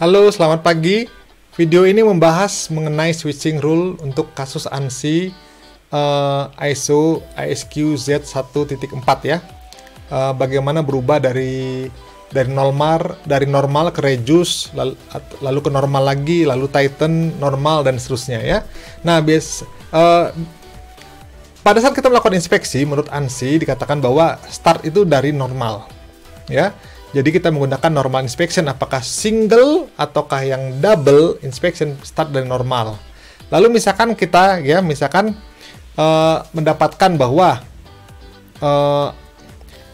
Halo, selamat pagi. Video ini membahas mengenai switching rule untuk kasus ANSI ISO ISQ Z1.4 ya. Bagaimana berubah dari normal ke reduce, lalu ke normal lagi, lalu tighten, normal dan seterusnya ya. Nah, pada saat kita melakukan inspeksi, menurut ANSI dikatakan bahwa start itu dari normal ya. Jadi kita menggunakan normal inspection, apakah single ataukah yang double inspection start dari normal. Lalu misalkan kita ya, mendapatkan bahwa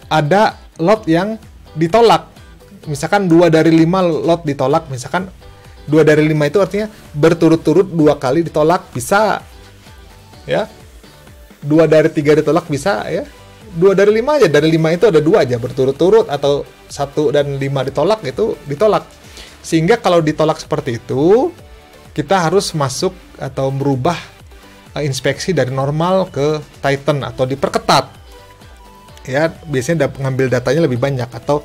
ada lot yang ditolak. Misalkan 2 dari 5 lot ditolak, misalkan 2 dari 5 itu artinya berturut-turut 2 kali ditolak, bisa ya. 2 dari 3 ditolak bisa ya. 2 dari 5 aja, dari 5 itu ada 2 aja berturut-turut, atau 1 dan 5 ditolak, itu ditolak. Sehingga kalau ditolak seperti itu, kita harus masuk atau merubah inspeksi dari normal ke tighten atau diperketat. Ya, biasanya ngambil datanya lebih banyak, atau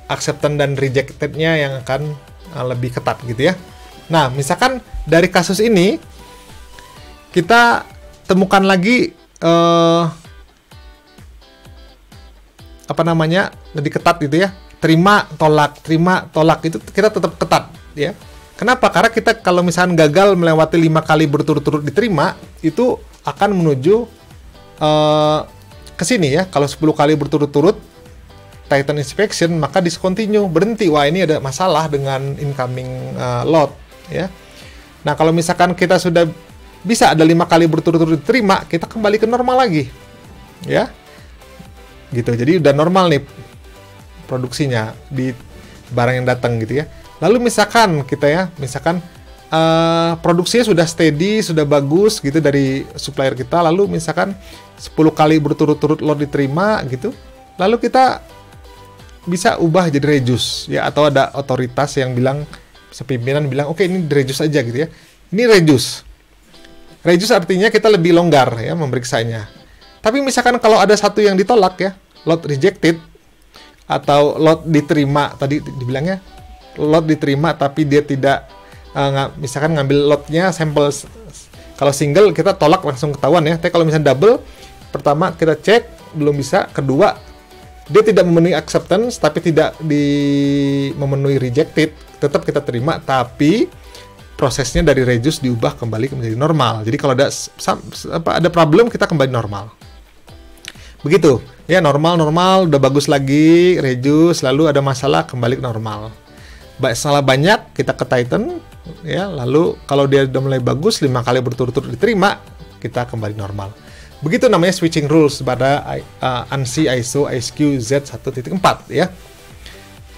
acceptance dan rejected-nya yang akan lebih ketat gitu ya. Nah, misalkan dari kasus ini kita temukan lagi lebih ketat gitu ya, terima tolak itu kita tetap ketat ya. Kenapa? Karena kita kalau misalnya gagal melewati 5 kali berturut-turut diterima, itu akan menuju ke sini ya. Kalau 10 kali berturut-turut tighten inspection, maka discontinue, berhenti. Wah, ini ada masalah dengan incoming lot ya. Nah, kalau misalkan kita sudah bisa ada 5 kali berturut-turut diterima, kita kembali ke normal lagi ya. Gitu, jadi udah normal nih produksinya di barang yang datang gitu ya. Lalu misalkan produksinya sudah steady, sudah bagus gitu dari supplier kita, lalu misalkan 10 kali berturut-turut lot diterima gitu, lalu kita bisa ubah jadi reduce ya, atau ada otoritas yang bilang, pimpinan bilang oke, ini reduce aja gitu ya. Ini reduce artinya kita lebih longgar ya memeriksanya. Tapi misalkan kalau ada satu yang ditolak ya, lot rejected atau lot diterima, tadi dibilangnya lot diterima tapi dia tidak misalkan ngambil lotnya sampel. Kalau single kita tolak langsung ketahuan ya. Tapi kalau misalnya double, pertama kita cek belum bisa, kedua dia tidak memenuhi acceptance tapi tidak memenuhi rejected, tetap kita terima, tapi prosesnya dari reduce diubah kembali menjadi normal. Jadi kalau ada problem, kita kembali normal. Begitu ya, normal udah bagus lagi, reduce, lalu ada masalah kembali ke normal. Salah banyak kita ke tighten ya, lalu kalau dia udah mulai bagus 5 kali berturut-turut diterima, kita kembali normal. Begitu namanya switching rules pada ANSI ISO ISQ Z1.4 ya.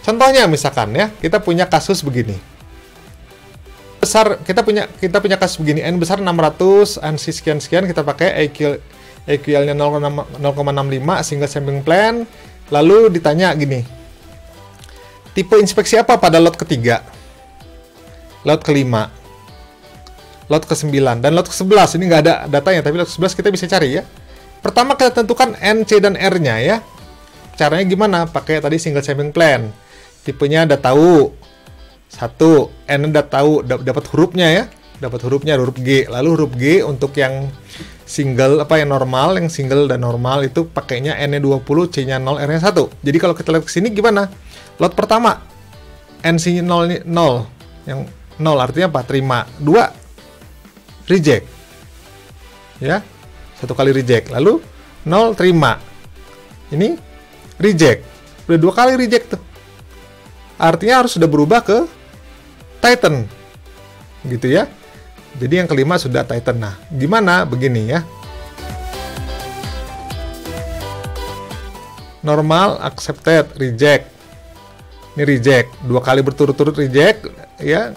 Contohnya misalkan ya, kita punya kasus begini. Kita punya kasus begini, N besar 600, ANSI sekian-sekian, kita pakai EQL-nya 0,65, single sampling plan. Lalu ditanya gini, tipe inspeksi apa pada lot ketiga, lot kelima, lot ke-9, dan lot ke-11. Ini nggak ada datanya, tapi lot ke-11 kita bisa cari ya. Pertama kita tentukan N, C, dan R-nya ya. Caranya gimana? Pakai tadi single sampling plan. Tipenya udah tahu. 1, N udah tahu, dapat hurufnya ya. Dapat hurufnya, huruf G. Lalu huruf G untuk yang single, yang normal, yang single dan normal itu pakainya N-nya 20, C-nya 0, R-nya 1. Jadi kalau kita lihat ke sini gimana? Lot pertama, NC-nya 0, yang 0 artinya apa? Terima. 2, reject. Ya, 1 kali reject. Lalu 0, terima. Ini reject. Udah 2 kali reject tuh. Artinya harus sudah berubah ke tighten. Gitu ya. Jadi yang kelima sudah tighten. Nah, gimana? Begini ya. Normal, accepted, reject. Ini reject. 2 kali berturut-turut reject ya.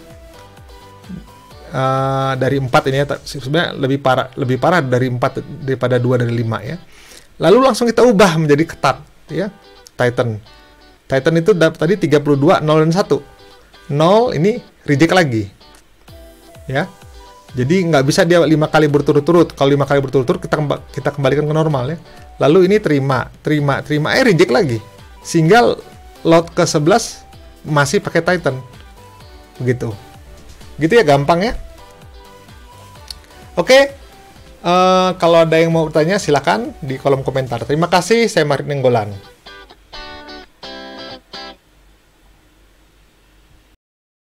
Dari 4 ini ya. Sebenarnya lebih parah dari 4 daripada 2 dari 5 ya. Lalu langsung kita ubah menjadi ketat ya. Tighten. Tighten itu tadi 32, 0 dan 1. 0 ini reject lagi. Ya. Jadi nggak bisa dia 5 kali berturut-turut. Kalau 5 kali berturut-turut kita kembalikan ke normal ya. Lalu ini terima, reject lagi. Sehingga lot ke-11 masih pakai Titan. Begitu. Gitu ya, gampang ya. Oke. Kalau ada yang mau bertanya silakan di kolom komentar. Terima kasih, saya Marit Nenggolan.